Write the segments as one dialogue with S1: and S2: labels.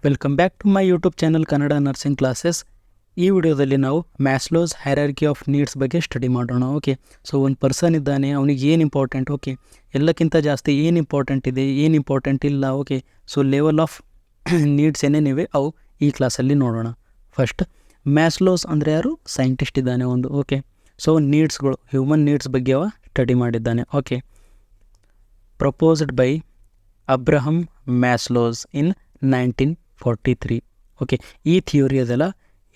S1: Welcome back to my YouTube channel Kannada nursing classes. ಈ ವಿಡಿಯೋದಲ್ಲಿ ನಾವು ಮ್ಯಾಸ್ಲೋಸ್ ಹೈರಾರ್ಕಿ ಆಫ್ ನೀಡ್ಸ್ ಬಗ್ಗೆ ಸ್ಟಡಿ ಮಾಡೋಣ. ಓಕೆ, ಸೊ ಒಂದು ಪರ್ಸನ್ ಇದ್ದಾನೆ, ಅವನಿಗೆ ಏನು ಇಂಪಾರ್ಟೆಂಟ್, ಓಕೆ, ಎಲ್ಲಕ್ಕಿಂತ ಜಾಸ್ತಿ ಏನು ಇಂಪಾರ್ಟೆಂಟ್ ಇದೆ, ಏನು ಇಂಪಾರ್ಟೆಂಟ್ ಇಲ್ಲ, okay. So level of needs ಏನೇನಿವೆ ಅವು ಈ ಕ್ಲಾಸಲ್ಲಿ ನೋಡೋಣ. ಫಸ್ಟ್ ಮ್ಯಾಸ್ಲೋಸ್ ಅಂದರೆ ಯಾರು? ಸೈಂಟಿಸ್ಟ್ ಇದ್ದಾನೆ ಒಂದು. ಓಕೆ, ಸೊ ನೀಡ್ಸ್ಗಳು, ಹ್ಯೂಮನ್ ನೀಡ್ಸ್ ಬಗ್ಗೆ ಅವ ಸ್ಟಡಿ ಮಾಡಿದ್ದಾನೆ. Okay, proposed by Abraham Maslow's in 1943. Okay, ಈ ಥಿಯೋರಿ ಅದೆಲ್ಲ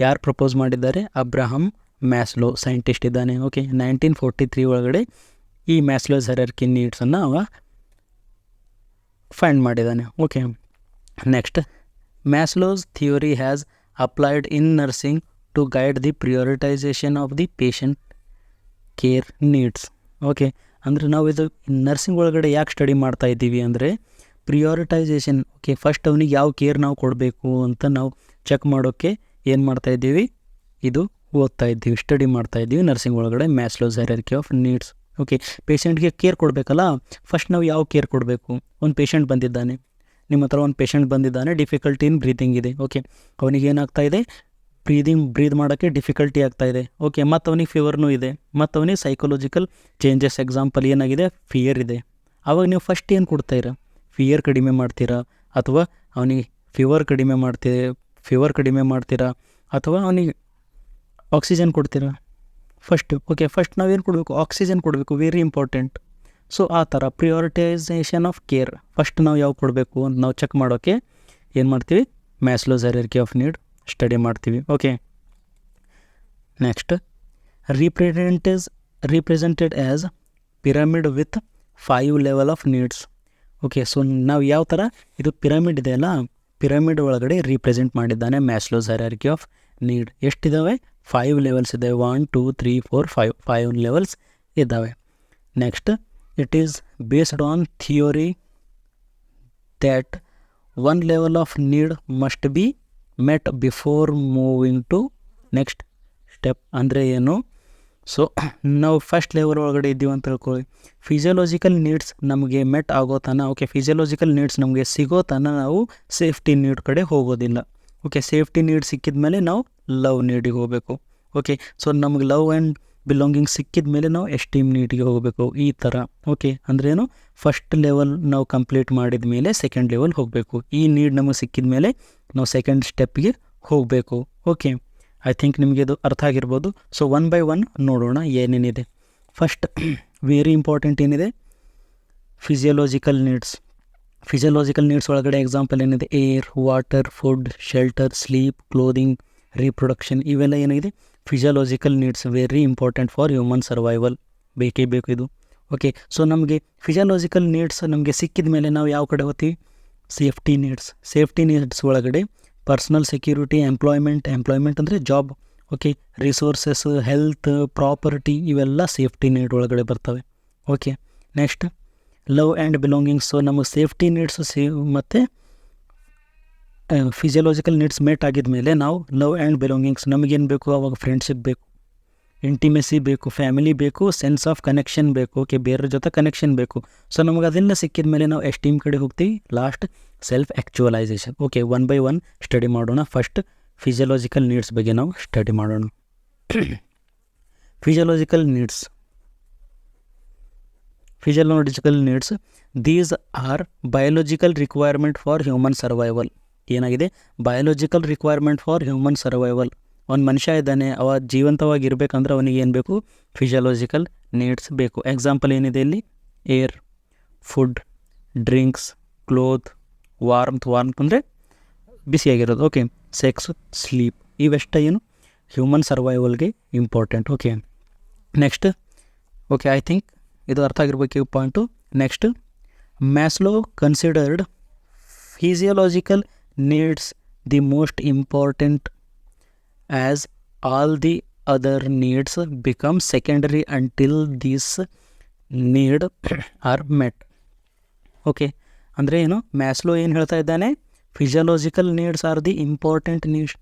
S1: ಯಾರು ಪ್ರಪೋಸ್ ಮಾಡಿದ್ದಾರೆ? ಅಬ್ರಹಂ ಮ್ಯಾಸ್ಲೋ ಸೈಂಟಿಸ್ಟ್ ಇದ್ದಾನೆ. ಓಕೆ, 1943 ಒಳಗಡೆ ಈ ಮ್ಯಾಸ್ಲೋಸ್ ಹೈರಾರ್ಕಿ ನೀಡ್ಸನ್ನು ಅವ ಫೈಂಡ್ ಮಾಡಿದ್ದಾನೆ. Okay, next Maslow's theory has applied in nursing to guide the prioritisation of the patient care needs. Okay, ಅಂದರೆ ನಾವು ಇದು ನರ್ಸಿಂಗ್ ಒಳಗಡೆ ಯಾಕೆ ಸ್ಟಡಿ ಮಾಡ್ತಾ ಇದ್ದೀವಿ ಅಂದರೆ ಪ್ರಿಯೋರಿಟೈಸೇಷನ್. ಓಕೆ, ಫಸ್ಟ್ ಅವನಿಗೆ ಯಾವ ಕೇರ್ ನಾವು ಕೊಡಬೇಕು ಅಂತ ನಾವು ಚೆಕ್ ಮಾಡೋಕ್ಕೆ ಏನು ಮಾಡ್ತಾಯಿದ್ದೀವಿ? ಇದು ಓದ್ತಾ ಇದ್ದೀವಿ, ಸ್ಟಡಿ ಮಾಡ್ತಾ ಇದ್ದೀವಿ ನರ್ಸಿಂಗ್ ಒಳಗಡೆ ಮ್ಯಾಸ್ಲೋಸ್ ಹೈರಾರ್ಕಿ ಆಫ್ ನೀಡ್ಸ್. ಓಕೆ, ಪೇಷಂಟ್ಗೆ ಕೇರ್ ಕೊಡಬೇಕಲ್ಲ, ಫಸ್ಟ್ ನಾವು ಯಾವ ಕೇರ್ ಕೊಡಬೇಕು? ಒಂದು ಪೇಷಂಟ್ ಬಂದಿದ್ದಾನೆ, ನಿಮ್ಮ ಹತ್ರ ಒಂದು ಪೇಷಂಟ್ ಬಂದಿದ್ದಾನೆ, ಡಿಫಿಕಲ್ಟಿ ಇನ್ ಬ್ರೀತಿಂಗ್ ಇದೆ. ಓಕೆ, ಅವನಿಗೆ ಏನಾಗ್ತಾ ಇದೆ? ಬ್ರೀದ್ ಮಾಡೋಕ್ಕೆ ಡಿಫಿಕಲ್ಟಿ ಆಗ್ತಾಯಿದೆ. ಓಕೆ, ಮತ್ತು ಅವನಿಗೆ ಫೀವರ್ನೂ ಇದೆ, ಮತ್ತು ಅವನಿಗೆ ಸೈಕಲಾಜಿಕಲ್ ಚೇಂಜಸ್, ಎಕ್ಸಾಂಪಲ್ ಏನಾಗಿದೆ? ಫಿಯರ್ ಇದೆ. ಆವಾಗ ನೀವು ಫಸ್ಟ್ ಏನು ಕೊಡ್ತಾಯಿರ? ಫಿಯರ್ ಕಡಿಮೆ ಮಾಡ್ತೀರಾ, ಅಥವಾ ಅವನಿಗೆ ಫೀವರ್ ಕಡಿಮೆ ಮಾಡ್ತೀರಾ, ಅಥವಾ ಅವನಿಗೆ ಆಕ್ಸಿಜನ್ ಕೊಡ್ತೀರಾ ಫಸ್ಟ್? ಓಕೆ, ಫಸ್ಟ್ ನಾವೇನು ಕೊಡಬೇಕು? ಆಕ್ಸಿಜನ್ ಕೊಡಬೇಕು, ವೆರಿ ಇಂಪಾರ್ಟೆಂಟ್. ಸೊ ಆ ಥರ ಪ್ರಿಯೋರಿಟೈಸೇಷನ್ ಆಫ್ ಕೇರ್ ಫಸ್ಟ್ ನಾವು ಯಾವ ಕೊಡಬೇಕು ಅಂತ ನಾವು ಚೆಕ್ ಮಾಡೋಕ್ಕೆ ಏನು ಮಾಡ್ತೀವಿ? ಮ್ಯಾಸ್ಲೋಸ್ ಹೈರಾರ್ಕಿ ಆಫ್ ನೀಡ್ ಸ್ಟಡಿ ಮಾಡ್ತೀವಿ. Okay, next represented as pyramid with 5 level of needs. Okay, so ನಾವು ಯಾವ ಥರ ಇದು ಪಿರಮಿಡ್ ಇದೆಯಲ್ಲ, ಪಿರಮಿಡ್ ಒಳಗಡೆ ರೀಪ್ರೆಸೆಂಟ್ ಮಾಡಿದ್ದಾನೆ ಮ್ಯಾಸ್ಲೋಸ್ ಹೈರಾರ್ಕಿ ಆಫ್ ನೀಡ್. ಎಷ್ಟಿದ್ದಾವೆ? 5 ಲೆವೆಲ್ಸ್ ಇದ್ದಾವೆ. 1 2 3 4 5 ಲೆವೆಲ್ಸ್ ಇದ್ದಾವೆ. Next it is based on theory that 1 level of need must be met before moving to next step. ಅಂದರೆ ಏನು? ಸೊ ನಾವು ಫಸ್ಟ್ ಲೆವೆಲ್ ಒಳಗಡೆ ಇದ್ದೀವಿ ಅಂತ ತಿಳ್ಕೊಳ್ಳಿ. ಫಿಸಿಯೋಲಾಜಿಕಲ್ ನೀಡ್ಸ್ ನಮಗೆ ಮೆಟ್ ಆಗೋ ತನಕ, ಓಕೆ, ಫಿಸಿಯೋಲಾಜಿಕಲ್ ನೀಡ್ಸ್ ನಮಗೆ ಸಿಗೋ ತನಕ ನಾವು ಸೇಫ್ಟಿ ನೀಡ್ ಕಡೆ ಹೋಗೋದಿಲ್ಲ. ಓಕೆ, ಸೇಫ್ಟಿ ನೀಡ್ ಸಿಕ್ಕಿದ ಮೇಲೆ ನಾವು ಲವ್ ನೀಡಿಗೆ ಹೋಗಬೇಕು. ಓಕೆ, ಸೊ ನಮಗೆ ಲವ್ ಆ್ಯಂಡ್ ಬಿಲಾಂಗಿಂಗ್ ಸಿಕ್ಕಿದ ಮೇಲೆ ನಾವು ಎಸ್ಟೀಮ್ ನೀಡಿಗೆ ಹೋಗಬೇಕು, ಈ ಥರ. ಓಕೆ, ಅಂದ್ರೇನು? ಫಸ್ಟ್ ಲೆವೆಲ್ ನಾವು ಕಂಪ್ಲೀಟ್ ಮಾಡಿದ ಮೇಲೆ ಸೆಕೆಂಡ್ ಲೆವೆಲ್ ಹೋಗಬೇಕು. ಈ ನೀಡ್ ನಮಗೆ ಸಿಕ್ಕಿದ ಮೇಲೆ ನಾವು ಸೆಕೆಂಡ್ ಸ್ಟೆಪ್ಗೆ ಹೋಗಬೇಕು. ಓಕೆ, ಐ ಥಿಂಕ್ ನಿಮಗೆ ಇದು ಅರ್ಥ ಆಗಿರ್ಬೋದು. ಸೊ 1 by 1 ನೋಡೋಣ ಏನೇನಿದೆ. ಫಸ್ಟ್ ವೆರಿ ಇಂಪಾರ್ಟೆಂಟ್ ಏನಿದೆ? Physiological needs. ಫಿಸಿಯೋಲಾಜಿಕಲ್ ನೀಡ್ಸ್ ಒಳಗಡೆ ಎಕ್ಸಾಂಪಲ್ ಏನಿದೆ? Air, water, food, shelter, sleep, clothing, reproduction, ಇವೆಲ್ಲ ಏನಿದೆ? Physiological needs, very important for human survival, ಬೇಕೇ ಬೇಕು ಇದು. ಓಕೆ, ಸೊ ನಮಗೆ ಫಿಸಿಯೋಲಾಜಿಕಲ್ ನೀಡ್ಸ್ ನಮಗೆ ಸಿಕ್ಕಿದ ಮೇಲೆ ನಾವು ಯಾವ ಕಡೆ ಹೋಗ್ತೀವಿ? Safety needs. ಸೇಫ್ಟಿ ನೀಡ್ಸ್ ಒಳಗಡೆ ಪರ್ಸ್ನಲ್ ಸೆಕ್ಯೂರಿಟಿ, ಎಂಪ್ಲಾಯ್ಮೆಂಟ್ ಅಂದರೆ job, okay, resources, health, property, ಇವೆಲ್ಲ ಸೇಫ್ಟಿ ನೀಡ್ ಒಳಗಡೆ ಬರ್ತವೆ. Okay, next love and belongings. So ನಮಗೆ ಸೇಫ್ಟಿ ನೀಡ್ಸು ಮತ್ತು ಫಿಸಿಯೋಲಾಜಿಕಲ್ ನೀಡ್ಸ್ ಮೇಟ್ ಆಗಿದ ಮೇಲೆ ನಾವು ಲವ್ ಆ್ಯಂಡ್ ಬಿಲಾಂಗಿಂಗ್ಸ್, ನಮಗೇನು ಬೇಕು? ಅವಾಗ ಫ್ರೆಂಡ್ಶಿಪ್ ಬೇಕು, ಇಂಟಿಮೆಸಿ ಬೇಕು, ಫ್ಯಾಮಿಲಿ ಬೇಕು, ಸೆನ್ಸ್ ಆಫ್ ಕನೆಕ್ಷನ್ ಬೇಕು. ಓಕೆ, ಬೇರೆಯವ್ರ ಜೊತೆ ಕನೆಕ್ಷನ್ ಬೇಕು. ಸೊ ನಮಗೆ ಅದೆಲ್ಲ ಸಿಕ್ಕಿದ ಮೇಲೆ ನಾವು ಎಸ್ಟೀಮ್ ಕಡೆ ಹೋಗ್ತೀವಿ. Last self actualisation. Okay, 1 by 1 study ಮಾಡೋಣ. ಫಸ್ಟ್ ಫಿಸಿಯೋಲಾಜಿಕಲ್ ನೀಡ್ಸ್ ಬಗ್ಗೆ ನಾವು ಸ್ಟಡಿ ಮಾಡೋಣ. Physiological needs these are biological requirement for human survival. ಏನಾಗಿದೆ? Biological requirement for human survival. ಒಂದು ಮನುಷ್ಯ ಇದ್ದಾನೆ, ಅವ ಜೀವಂತವಾಗಿ ಇರಬೇಕಂದ್ರೆ ಅವನಿಗೆ ಏನು ಬೇಕು? ಫಿಸಿಯೋಲಾಜಿಕಲ್ ನೀಡ್ಸ್ ಬೇಕು. ಎಕ್ಸಾಂಪಲ್ ಏನಿದೆ ಇಲ್ಲಿ? Air, food, drinks, cloth, warmth ಅಂದರೆ ಬಿಸಿಯಾಗಿರೋದು. ಓಕೆ, ಸೆಕ್ಸ್, ಸ್ಲೀಪ್, ಇವೆಷ್ಟ ಏನು? ಹ್ಯೂಮನ್ ಸರ್ವೈವಲ್ಗೆ important. Okay, next. Okay, I think ಇದು ಅರ್ಥ ಆಗಿರ್ಬೇಕು ಈ point. Next, Maslow considered physiological needs the most important as all the other needs become secondary until these need are met. Okay, ಅಂದರೆ ಏನು? Maslow ಏನು ಹೇಳ್ತಾ ಇದ್ದಾನೆ? Physiological needs R the important needs,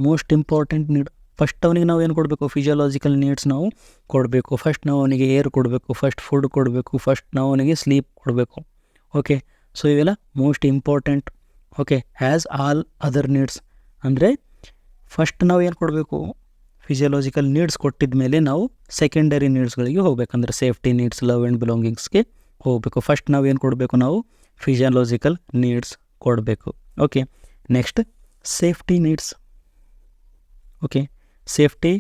S1: most important need. First ಅವನಿಗೆ ನಾವು ಏನು ಕೊಡಬೇಕು? Physiological needs ನಾವು ಕೊಡಬೇಕು. ಫಸ್ಟ್ ನಾವು ಅವನಿಗೆ ಏರ್ ಕೊಡಬೇಕು, ಫಸ್ಟ್ ಫುಡ್ ಕೊಡಬೇಕು, ಫಸ್ಟ್ ನಾವು ಅವನಿಗೆ ಸ್ಲೀಪ್ ಕೊಡಬೇಕು. ಓಕೆ, ಸೊ ಇವೆಲ್ಲ most important. Okay has all other needs ಅಂದರೆ ಫಸ್ಟ್ ನಾವು ಏನು ಕೊಡಬೇಕು, ಫಿಸಿಯೋಲಾಜಿಕಲ್ ನೀಡ್ಸ್ ಕೊಟ್ಟಿದ ಮೇಲೆ ನಾವು ಸೆಕೆಂಡರಿ ನೀಡ್ಸ್ಗಳಿಗೆ ಹೋಗ್ಬೇಕಂದ್ರೆ ಸೇಫ್ಟಿ ನೀಡ್ಸ್, ಲವ್ ಆ್ಯಂಡ್ ಬಿಲಾಂಗಿಂಗ್ಸ್ಗೆ ಹೋಗಬೇಕು. ಫಸ್ಟ್ ನಾವು ಏನು ಕೊಡಬೇಕು, ನಾವು ಫಿಸಿಯೋಲಾಜಿಕಲ್ ನೀಡ್ಸ್ ಕೊಡಬೇಕು. Okay, next safety needs. Okay, safety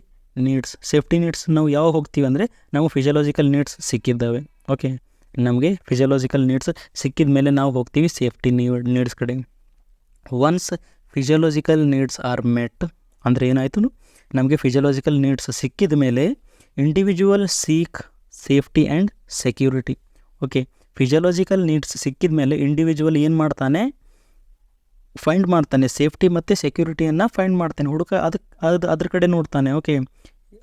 S1: needs ನಾವು ಯಾವಾಗ ಹೋಗ್ತೀವಿ ಅಂದರೆ ನಾವು ಫಿಸಿಯೋಲಾಜಿಕಲ್ ನೀಡ್ಸ್ ಸಿಕ್ಕಿದ್ದಾವೆ. ಓಕೆ, ನಮಗೆ ಫಿಸಿಯೋಲಾಜಿಕಲ್ ನೀಡ್ಸ್ ಸಿಕ್ಕಿದ ಮೇಲೆ ನಾವು ಹೋಗ್ತೀವಿ ಸೇಫ್ಟಿ ನೀಡ್ಸ್ ಕಡೆ. ಒನ್ಸ್ ಫಿಸಿಯೋಲಾಜಿಕಲ್ ನೀಡ್ಸ್ ಆರ್ ಮೆಟ್ ಅಂದರೆ ಏನಾಯಿತು, ನಮಗೆ ಫಿಸಿಯೋಲಾಜಿಕಲ್ ನೀಡ್ಸ್ ಸಿಕ್ಕಿದ ಮೇಲೆ individual seek safety and security. Okay, physiological needs ಸಿಕ್ಕಿದ ಮೇಲೆ ಇಂಡಿವಿಜುವಲ್ ಏನು ಮಾಡ್ತಾನೆ, ಫೈಂಡ್ ಮಾಡ್ತಾನೆ, ಸೇಫ್ಟಿ ಮತ್ತು ಸೆಕ್ಯೂರಿಟಿಯನ್ನು ಫೈಂಡ್ ಮಾಡ್ತಾನೆ, ಅದ್ರ ಕಡೆ ನೋಡ್ತಾನೆ. ಓಕೆ,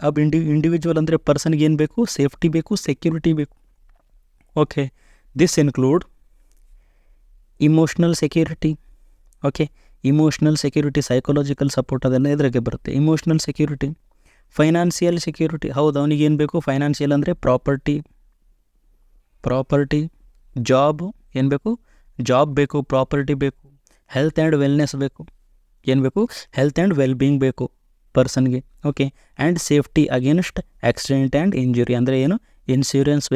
S1: अब ಇಂಡಿವಿಜುವಲ್ ಅಂದರೆ ಪರ್ಸನ್ಗೆ ಏನು ಬೇಕು, ಸೇಫ್ಟಿ ಬೇಕು, ಸೆಕ್ಯೂರಿಟಿ ಬೇಕು. Okay, this include emotional security. Okay, emotional security, psychological support ಅದೆಲ್ಲ ಎದುರಿಗೆ ಬರುತ್ತೆ. Emotional security, financial security. ಹೌದು, ಅವನಿಗೇನು ಬೇಕು, ಫೈನಾನ್ಷಿಯಲ್ ಅಂದರೆ ಪ್ರಾಪರ್ಟಿ, ಜಾಬ್ ಏನು ಬೇಕು, ಜಾಬ್ ಬೇಕು, ಪ್ರಾಪರ್ಟಿ ಬೇಕು, ಹೆಲ್ತ್ ಆ್ಯಂಡ್ ವೆಲ್ನೆಸ್ ಬೇಕು. ಏನು ಬೇಕು, ಹೆಲ್ತ್ ಆ್ಯಂಡ್ ವೆಲ್ಬೀಯಿಂಗ್ ಬೇಕು ಪರ್ಸನ್ಗೆ. Okay, and safety against accident and injury ಅಂದರೆ ಏನು, ಇನ್ಶೂರೆನ್ಸ್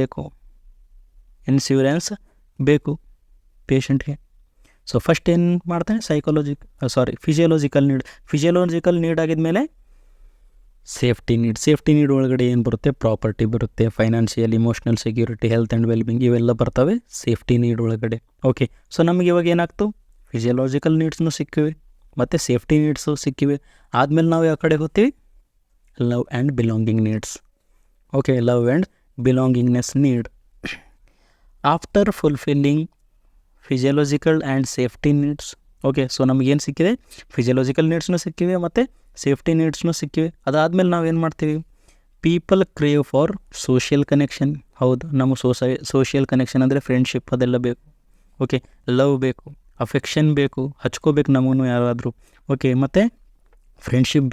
S1: ಬೇಕು ಪೇಷಂಟ್ಗೆ. ಸೊ ಫಸ್ಟ್ ಏನು ಮಾಡ್ತಾನೆ, ಫಿಸಿಯೋಲಾಜಿಕಲ್ ನೀಡ್ ಆಗಿದ್ಮೇಲೆ ಸೇಫ್ಟಿ ನೀಡ್ ಒಳಗಡೆ ಏನು ಬರುತ್ತೆ, ಪ್ರಾಪರ್ಟಿ ಬರುತ್ತೆ, financial, emotional security, health and wellbeing ಇವೆಲ್ಲ ಬರ್ತವೆ ಸೇಫ್ಟಿ ನೀಡ್ ಒಳಗಡೆ. ಓಕೆ, ಸೊ ನಮಗೆ ಇವಾಗ ಏನಾಗ್ತು, ಫಿಸಿಯೋಲಾಜಿಕಲ್ ನೀಡ್ಸ್ನೂ ಸಿಕ್ಕಿವೆ ಮತ್ತು ಸೇಫ್ಟಿ ನೀಡ್ಸು ಸಿಕ್ಕಿವೆ. ಆದಮೇಲೆ ನಾವು ಯಾವ ಕಡೆ ಹೋಗ್ತೀವಿ, love and belonging needs. Okay, love and belongingness need. After fulfilling physiological and safety needs. Okay, so ನಮಗೇನು ಸಿಕ್ಕಿದೆ, ಫಿಸಿಯೋಲಾಜಿಕಲ್ ನೀಡ್ಸ್ನೂ ಸಿಕ್ಕಿವೆ ಮತ್ತು ಸೇಫ್ಟಿ ನೀಡ್ಸ್ನೂ ಸಿಕ್ಕಿವೆ. ಅದಾದಮೇಲೆ ನಾವು ಏನು ಮಾಡ್ತೀವಿ, people crave for social connection. ಹೌದು, ನಮ್ಮ ಸೋಷಿಯಲ್ ಕನೆಕ್ಷನ್ ಅಂದರೆ ಫ್ರೆಂಡ್ಶಿಪ್ ಅದೆಲ್ಲ ಬೇಕು. ಓಕೆ, ಲವ್ ಬೇಕು, ಅಫೆಕ್ಷನ್ ಬೇಕು, ಹಚ್ಕೋಬೇಕು ನಮಗೂ ಯಾರಾದರೂ. ಓಕೆ, ಮತ್ತು ಫ್ರೆಂಡ್ಶಿಪ್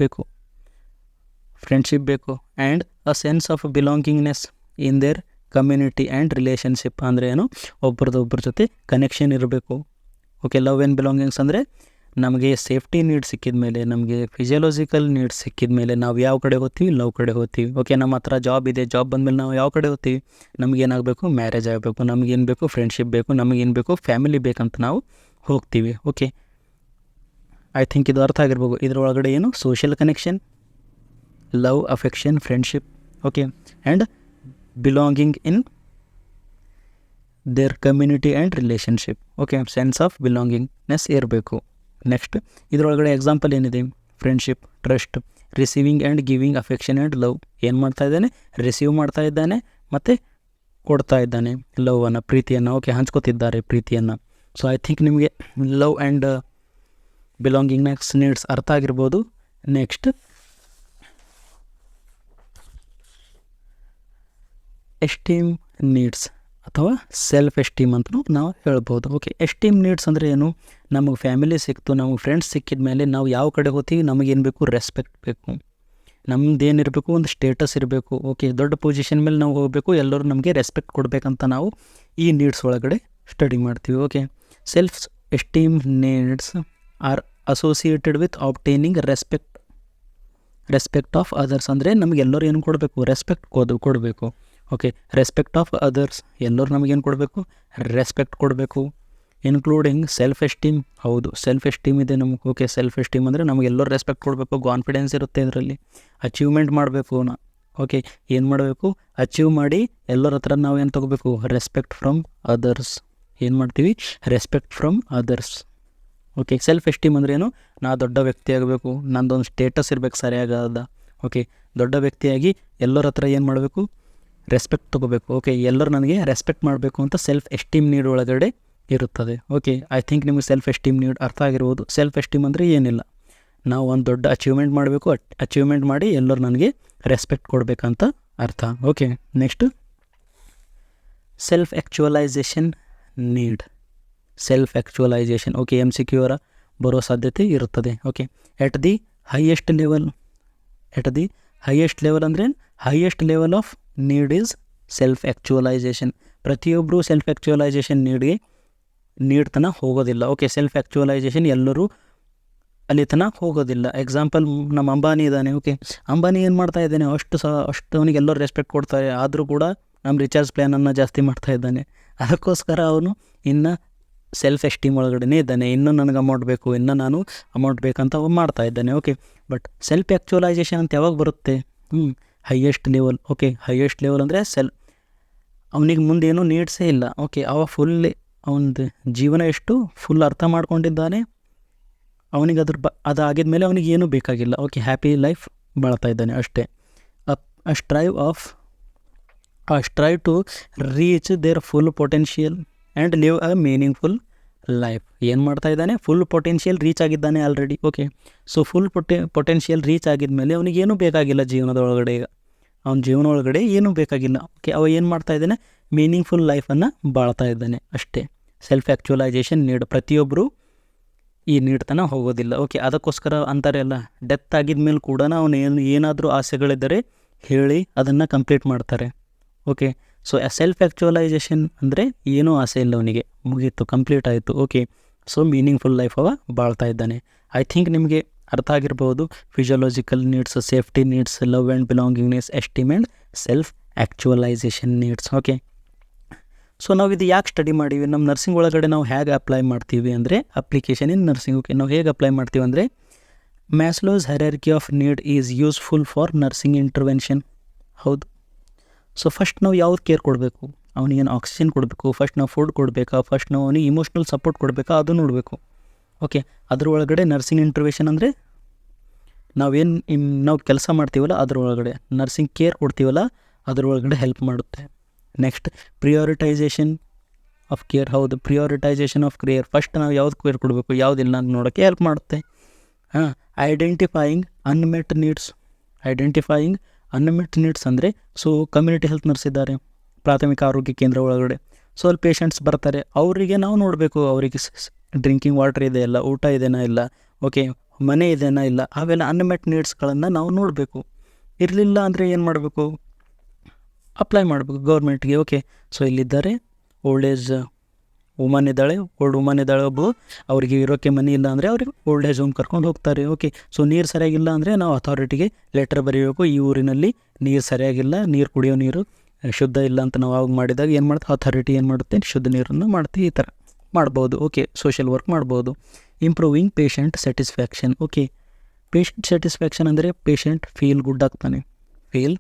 S1: ಬೇಕು and a sense of belongingness in their community and relationship ಅಂದರೆ ಏನು, ಒಬ್ಬರ ಜೊತೆ ಕನೆಕ್ಷನ್ ಇರಬೇಕು. ಓಕೆ, ಲವ್ ಆ್ಯಂಡ್ ಬಿಲಾಂಗಿಂಗ್ಸ್ ಅಂದರೆ ನಮಗೆ ಸೇಫ್ಟಿ ನೀಡ್ಸ್ ಸಿಕ್ಕಿದ ಮೇಲೆ, ನಮಗೆ ಫಿಸಿಯೋಲಾಜಿಕಲ್ ನೀಡ್ಸ್ ಸಿಕ್ಕಿದ ಮೇಲೆ ನಾವು ಯಾವ ಕಡೆ ಹೋಗ್ತೀವಿ, ಲವ್ ಕಡೆ ಹೋಗ್ತೀವಿ. ಓಕೆ, ನಮ್ಮ ಹತ್ರ ಜಾಬ್ ಇದೆ, ಜಾಬ್ ಬಂದಮೇಲೆ ನಾವು ಯಾವ ಕಡೆ ಹೋಗ್ತೀವಿ, ನಮಗೇನಾಗಬೇಕು, ಮ್ಯಾರೇಜ್ ಆಗಬೇಕು, ನಮಗೇನು ಬೇಕು, ಫ್ರೆಂಡ್ಶಿಪ್ ಬೇಕು, ನಮಗೇನು ಬೇಕು, ಫ್ಯಾಮಿಲಿ ಬೇಕಂತ ನಾವು ಹೋಗ್ತೀವಿ. ಓಕೆ, ಐ ಥಿಂಕ್ ಇದು ಅರ್ಥ ಆಗಿರ್ಬೋದು. ಇದರೊಳಗಡೆ ಏನು, social connection, love, affection, friendship. Okay, and belonging in their community and relationship. Okay, sense of belongingness ಇರಬೇಕು. ನೆಕ್ಸ್ಟ್ ಇದರೊಳಗಡೆ ಎಕ್ಸಾಂಪಲ್ ಏನಿದೆ, friendship, trust, receiving and giving affection and love. ಏನು ಮಾಡ್ತಾ ಇದ್ದಾನೆ, ರಿಸೀವ್ ಮಾಡ್ತಾ ಇದ್ದಾನೆ ಮತ್ತು ಕೊಡ್ತಾ ಇದ್ದಾನೆ ಲವನ್ನು, ಪ್ರೀತಿಯನ್ನು. ಓಕೆ, ಹಂಚ್ಕೋತಿದ್ದಾರೆ ಪ್ರೀತಿಯನ್ನು. ಸೊ ಐ ಥಿಂಕ್ ನಿಮಗೆ ಲವ್ ಆ್ಯಂಡ್ ಬಿಲಾಂಗಿಂಗ್ನೆಸ್ ನೀಡ್ಸ್ ಅರ್ಥ ಆಗಿರ್ಬೋದು. ನೆಕ್ಸ್ಟ್ ಎಸ್ಟೀಮ್ ನೀಡ್ಸ್ ಅಥವಾ ಸೆಲ್ಫ್ ಎಸ್ಟೀಮ್ ಅಂತಲೂ ನಾವು ಹೇಳ್ಬೋದು. ಓಕೆ, ಎಸ್ಟೀಮ್ ನೀಡ್ಸ್ ಅಂದರೆ ಏನು, ನಮಗೆ ಫ್ಯಾಮಿಲಿ ಸಿಕ್ತು, ನಮಗೆ ಫ್ರೆಂಡ್ಸ್ ಸಿಕ್ಕಿದ ಮೇಲೆ ನಾವು ಯಾವ ಕಡೆ ಹೋಗ್ತೀವಿ, ನಮಗೇನು ಬೇಕು, ರೆಸ್ಪೆಕ್ಟ್ ಬೇಕು, ನಮ್ಮದೇನಿರಬೇಕು, ಒಂದು ಸ್ಟೇಟಸ್ ಇರಬೇಕು. ಓಕೆ, ದೊಡ್ಡ ಪೊಸಿಷನ್ ಮೇಲೆ ನಾವು ಹೋಗಬೇಕು, ಎಲ್ಲರೂ ನಮಗೆ ರೆಸ್ಪೆಕ್ಟ್ ಕೊಡಬೇಕಂತ ನಾವು ಈ ನೀಡ್ಸ್ ಒಳಗಡೆ ಸ್ಟಡಿ ಮಾಡ್ತೀವಿ. Okay, self esteem needs are associated with obtaining respect of others ಅಂದರೆ ನಮಗೆಲ್ಲರೂ ಏನು ಕೊಡಬೇಕು, ರೆಸ್ಪೆಕ್ಟ್ ಕೊಡಬೇಕು. ಓಕೆ, ರೆಸ್ಪೆಕ್ಟ್ ಆಫ್ ಅದರ್ಸ್, ಎಲ್ಲರೂ ನಮಗೇನು ಕೊಡಬೇಕು, ರೆಸ್ಪೆಕ್ಟ್ ಕೊಡಬೇಕು. Including self esteem. ಹೌದು, ಸೆಲ್ಫ್ ಎಸ್ಟೀಮ್ ಇದೆ ನಮಗೆ. ಓಕೆ, ಸೆಲ್ಫ್ ಎಸ್ಟೀಮ್ ಅಂದರೆ ನಮಗೆಲ್ಲರೂ ರೆಸ್ಪೆಕ್ಟ್ ಕೊಡಬೇಕು, ಕಾನ್ಫಿಡೆನ್ಸ್ ಇರುತ್ತೆ ಇದರಲ್ಲಿ, ಅಚೀವ್ಮೆಂಟ್ ಮಾಡಬೇಕು ಓಕೆ, ಏನು ಮಾಡಬೇಕು, ಅಚೀವ್ ಮಾಡಿ ಎಲ್ಲರ ಹತ್ರ ನಾವು ಏನು ತೊಗೋಬೇಕು, ರೆಸ್ಪೆಕ್ಟ್ ಫ್ರಮ್ ಅದರ್ಸ್. ಏನು ಮಾಡ್ತೀವಿ, respect from others. Okay, self esteem ಅಂದ್ರೆ ಏನು, ನಾ ದೊಡ್ಡ ವ್ಯಕ್ತಿ ಆಗಬೇಕು, ನಂದೊಂದು ಸ್ಟೇಟಸ್ ಇರಬೇಕು ಸರಿಯಾಗದ. ಓಕೆ, ದೊಡ್ಡ ವ್ಯಕ್ತಿಯಾಗಿ ಎಲ್ಲರ ಹತ್ರ ಏನು ಮಾಡಬೇಕು, ರೆಸ್ಪೆಕ್ಟ್ ತೊಗೋಬೇಕು. ಓಕೆ, ಎಲ್ಲರೂ ನನಗೆ ರೆಸ್ಪೆಕ್ಟ್ ಮಾಡಬೇಕು ಅಂತ ಸೆಲ್ಫ್ ಎಸ್ಟೀಮ್ ನೀಡ್ ಒಳಗಡೆ ಇರುತ್ತದೆ. ಓಕೆ, ಐ ಥಿಂಕ್ ನಿಮಗೆ ಸೆಲ್ಫ್ ಎಸ್ಟೀಮ್ ನೀಡ್ ಅರ್ಥ ಆಗಿರ್ಬೋದು. ಸೆಲ್ಫ್ ಎಸ್ಟೀಮ್ ಅಂದರೆ ಏನಿಲ್ಲ, ನಾವು ಒಂದು ದೊಡ್ಡ ಅಚೀವ್ಮೆಂಟ್ ಮಾಡಬೇಕು, ಅಚೀವ್ಮೆಂಟ್ ಮಾಡಿ ಎಲ್ಲರೂ ನನಗೆ ರೆಸ್ಪೆಕ್ಟ್ ಕೊಡಬೇಕಂತ ಅರ್ಥ. Okay, next self actualisation need. Okay, MCQ ಬರೋ ಸಾಧ್ಯತೆ ಇರುತ್ತದೆ. Okay, at the highest level ಅಂದರೆ highest level of need is self actualisation. ಪ್ರತಿಯೊಬ್ಬರು ಸೆಲ್ಫ್ ಆ್ಯಕ್ಚುವಲೈಸೇಷನ್ ನೀಡ್ಗೆ ನೀಡ್ ತನಕ ಹೋಗೋದಿಲ್ಲ. ಓಕೆ, ಸೆಲ್ಫ್ ಆ್ಯಕ್ಚುವಲೈಸೇಷನ್ ಎಲ್ಲರೂ ಅಲ್ಲಿ ತನಕ ಹೋಗೋದಿಲ್ಲ. ಎಕ್ಸಾಂಪಲ್ ನಮ್ಮ ಅಂಬಾನಿ ಇದ್ದಾನೆ. ಓಕೆ, ಅಂಬಾನಿ ಏನು ಮಾಡ್ತಾ ಇದ್ದಾನೆ, ಅಷ್ಟು ಅವನಿಗೆ ಎಲ್ಲರೂ ರೆಸ್ಪೆಕ್ಟ್ ಕೊಡ್ತಾರೆ, ಆದರೂ ಕೂಡ ನಮ್ಮ ರಿಚಾರ್ಜ್ ಪ್ಲ್ಯಾನನ್ನು ಜಾಸ್ತಿ ಮಾಡ್ತಾ ಇದ್ದಾನೆ. ಅದಕ್ಕೋಸ್ಕರ ಅವನು ಇನ್ನು ಸೆಲ್ಫ್ ಎಸ್ಟೀಮ್ ಒಳಗಡೆ ಇದ್ದಾನೆ. ಇನ್ನೂ ನನಗೆ ಅಮೌಂಟ್ ಬೇಕು, ಇನ್ನೂ ನಾನು ಅಮೌಂಟ್ ಬೇಕಂತ ಅವನು ಮಾಡ್ತಾ ಇದ್ದಾನೆ. ಓಕೆ, ಬಟ್ ಸೆಲ್ಫ್ ಆ್ಯಕ್ಚುವಲೈಸೇಷನ್ ಅಂತ ಯಾವಾಗ ಬರುತ್ತೆ? Highest level. Okay, highest level ಅಂದರೆ ಅವನಿಗೆ ಮುಂದೇನೂ ನೀಡ್ಸೇ ಇಲ್ಲ. ಓಕೆ, ಅವನದು ಜೀವನ ಎಷ್ಟು ಫುಲ್ ಅರ್ಥ ಮಾಡ್ಕೊಂಡಿದ್ದಾನೆ, ಅವನಿಗೆ ಅದಾಗಿದ ಮೇಲೆ ಅವನಿಗೆ ಏನೂ ಬೇಕಾಗಿಲ್ಲ. ಓಕೆ, ಹ್ಯಾಪಿ ಲೈಫ್ ಬಾಳ್ತಾ ಇದ್ದಾನೆ ಅಷ್ಟೇ. Strive to reach their full potential and live a meaningful life. ಏನು ಮಾಡ್ತಾ ಇದ್ದಾನೆ? ಫುಲ್ ಪೊಟೆನ್ಷಿಯಲ್ ರೀಚ್ ಆಗಿದ್ದಾನೆ already. Okay, so full potential reach ಆಗಿದ್ಮೇಲೆ ಅವನಿಗೇನೂ ಬೇಕಾಗಿಲ್ಲ ಜೀವನದ ಒಳಗಡೆ. ಅವನ ಜೀವನ ಒಳಗಡೆ ಏನೂ ಬೇಕಾಗಿಲ್ಲ. ಓಕೆ, ಅವ ಏನು ಮಾಡ್ತಾ ಇದ್ದಾನೆ? ಮೀನಿಂಗ್ಫುಲ್ ಲೈಫನ್ನು ಬಾಳ್ತಾ ಇದ್ದಾನೆ ಅಷ್ಟೇ. ಸೆಲ್ಫ್ ಆ್ಯಕ್ಚುವಲೈಸೇಷನ್ ನೀಡ್ ಪ್ರತಿಯೊಬ್ಬರು ಈ ನೀಡ್ತಾನೆ ಹೋಗೋದಿಲ್ಲ. ಓಕೆ, ಅದಕ್ಕೋಸ್ಕರ ಅಂತಾರೆ ಅಲ್ಲ, ಡೆತ್ ಆಗಿದ ಮೇಲೆ ಕೂಡ ಅವನು ಏನಾದರೂ ಆಸೆಗಳಿದ್ದರೆ ಹೇಳಿ ಅದನ್ನು ಕಂಪ್ಲೀಟ್ ಮಾಡ್ತಾರೆ. ಓಕೆ, ಸೊ ಸೆಲ್ಫ್ ಆ್ಯಕ್ಚುವಲೈಸೇಷನ್ ಅಂದರೆ ಏನೂ ಆಸೆ ಇಲ್ಲ ಅವನಿಗೆ, ಮುಗೀತು, ಕಂಪ್ಲೀಟ್ ಆಯಿತು. ಓಕೆ, ಸೊ ಮೀನಿಂಗ್ಫುಲ್ ಲೈಫ್ ಅವ ಬಾಳ್ತಾ ಇದ್ದಾನೆ. ಐ ಥಿಂಕ್ ನಿಮಗೆ ಅರ್ಥ ಆಗಿರ್ಬೋದು. Physiological needs, safety needs, love and belongingness, esteem and self actualisation needs. Okay, so ನಾವು ಇದು ಯಾಕೆ ಸ್ಟಡಿ ಮಾಡೀವಿ? ನಮ್ಮ ನರ್ಸಿಂಗ್ ಒಳಗಡೆ ನಾವು ಹೇಗೆ ಅಪ್ಲೈ ಮಾಡ್ತೀವಿ ಅಂದರೆ ಅಪ್ಲಿಕೇಶನ್ ಇನ್ ನರ್ಸಿಂಗ್. ಓಕೆ, ನಾವು ಹೇಗೆ ಅಪ್ಲೈ ಮಾಡ್ತೀವಿ ಅಂದರೆ Maslow's hierarchy of need is useful for nursing intervention. ಹೌದು. ಸೊ ಫಸ್ಟ್ ನಾವು ಯಾವ್ದು ಕೇರ್ ಕೊಡಬೇಕು? ಅವನಿಗೇನು ಆಕ್ಸಿಜನ್ ಕೊಡಬೇಕು, ಫಸ್ಟ್ ನಾವು ಫುಡ್ ಕೊಡಬೇಕಾ, ಫಸ್ಟ್ ನಾವು ಅವನಿಗೆ ಇಮೋಷ್ನಲ್ ಸಪೋರ್ಟ್ ಕೊಡಬೇಕಾ, ಅದು ನೋಡಬೇಕು. ಓಕೆ, ಅದ್ರ ಒಳಗಡೆ ನರ್ಸಿಂಗ್ ಇಂಟರ್ವೆನ್ಷನ್ ಅಂದರೆ ನಾವು ಕೆಲಸ ಮಾಡ್ತೀವಲ್ಲ ಅದ್ರ ಒಳಗಡೆ, ನರ್ಸಿಂಗ್ ಕೇರ್ ಕೊಡ್ತೀವಲ್ಲ ಅದ್ರ ಒಳಗಡೆ ಹೆಲ್ಪ್ ಮಾಡುತ್ತೆ. Next prioritisation of care. ಹೌದು, ಪ್ರಿಯಾರಿಟೈಸೇಷನ್ ಆಫ್ ಕೇರ್. ಫಸ್ಟ್ ನಾವು ಯಾವ್ದು ಕೇರ್ ಕೊಡಬೇಕು, ಯಾವುದಿಲ್ಲ ಅಂತ ನೋಡೋಕ್ಕೆ ಹೆಲ್ಪ್ ಮಾಡುತ್ತೆ. Identifying unmet needs. Unmet needs ಅಂದರೆ, ಸೊ ಕಮ್ಯುನಿಟಿ ಹೆಲ್ತ್ ನರ್ಸ್ ಇದ್ದಾರೆ ಪ್ರಾಥಮಿಕ ಆರೋಗ್ಯ ಕೇಂದ್ರ ಒಳಗಡೆ. ಸೊ ಅಲ್ಲಿ ಪೇಷಂಟ್ಸ್ ಬರ್ತಾರೆ, ಅವರಿಗೆ ನಾವು ನೋಡಬೇಕು, ಅವರಿಗೆ ಡ್ರಿಂಕಿಂಗ್ ವಾಟರ್ ಇದೆಯಲ್ಲ, ಊಟ ಇದೆನಾ ಇಲ್ಲ, ಓಕೆ, ಮನೆ ಇದೆನಾ ಇಲ್ಲ, ಅವೆಲ್ಲ ಅನ್ಮೆಟ್ ನೀಡ್ಸ್ಗಳನ್ನು ನಾವು ನೋಡಬೇಕು. ಇರಲಿಲ್ಲ ಅಂದರೆ ಏನು ಮಾಡಬೇಕು? ಅಪ್ಲೈ ಮಾಡಬೇಕು ಗೌರ್ಮೆಂಟ್ಗೆ. ಓಕೆ, ಸೊ ಇಲ್ಲಿದ್ದಾರೆ ಓಲ್ಡ್ ಏಜ್ ವುಮನ್ ಇದ್ದಾಳೆ, ಒಬ್ಬರು, ಅವರಿಗೆ ಇರೋಕ್ಕೆ ಮನೆ ಇಲ್ಲ ಅಂದರೆ ಅವ್ರಿಗೆ ಓಲ್ಡ್ ಏಜ್ ಹೋಮ್ ಕರ್ಕೊಂಡು ಹೋಗ್ತಾರೆ. ಓಕೆ, ಸೊ ನೀರು ಸರಿಯಾಗಿಲ್ಲ ಅಂದರೆ ನಾವು ಅಥಾರಿಟಿಗೆ ಲೆಟರ್ ಬರೀಬೇಕು, ಈ ಊರಿನಲ್ಲಿ ನೀರು ಸರಿಯಾಗಿಲ್ಲ, ನೀರು ಕುಡಿಯೋ ನೀರು ಶುದ್ಧ ಇಲ್ಲ ಅಂತ ನಾವು ಆವಾಗ ಮಾಡಿದಾಗ ಏನು ಮಾಡ್ತೀವಿ, ಅಥಾರಿಟಿ ಏನು ಮಾಡುತ್ತೆ, ಶುದ್ಧ ನೀರನ್ನು ಮಾಡ್ತೀವಿ. ಈ ಥರ ಮಾಡ್ಬೋದು. ಓಕೆ, ಸೋಷಿಯಲ್ ವರ್ಕ್ ಮಾಡ್ಬೋದು. Improving patient satisfaction. Okay, patient satisfaction ಅಂದರೆ ಪೇಷಂಟ್ ಫೀಲ್ ಗುಡ್ ಆಗ್ತಾನೆ. ಫೀಲ್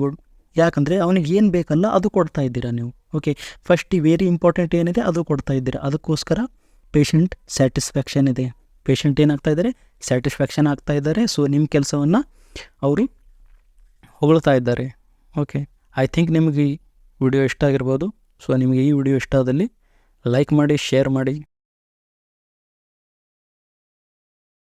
S1: ಗುಡ್ ಯಾಕಂದರೆ ಅವನಿಗೆ ಏನು ಬೇಕಲ್ಲ ಅದು ಕೊಡ್ತಾ ಇದ್ದೀರಾ ನೀವು. ಓಕೆ, ಫಸ್ಟ್ ವೆರಿ ಇಂಪಾರ್ಟೆಂಟ್ ಏನಿದೆ ಅದು ಕೊಡ್ತಾ ಇದ್ದೀರಾ. ಅದಕ್ಕೋಸ್ಕರ ಪೇಷಂಟ್ ಸ್ಯಾಟಿಸ್ಫ್ಯಾಕ್ಷನ್ ಇದೆ. ಪೇಷಂಟ್ ಏನಾಗ್ತಾ ಇದ್ದಾರೆ? ಸ್ಯಾಟಿಸ್ಫ್ಯಾಕ್ಷನ್ ಆಗ್ತಾ ಇದ್ದಾರೆ. ಸೊ ನಿಮ್ಮ ಕೆಲಸವನ್ನು ಅವರು ಹೊಗಳ್ತಾ ಇದ್ದಾರೆ. ಓಕೆ, ಐ ಥಿಂಕ್ ನಿಮಗೆ ಈ ವಿಡಿಯೋ ಇಷ್ಟ ಆಗಿರ್ಬೋದು. ಸೊ ನಿಮಗೆ ಈ ವಿಡಿಯೋ ಇಷ್ಟ ಆದಲ್ಲಿ ಲೈಕ್ ಮಾಡಿ, ಶೇರ್ ಮಾಡಿ.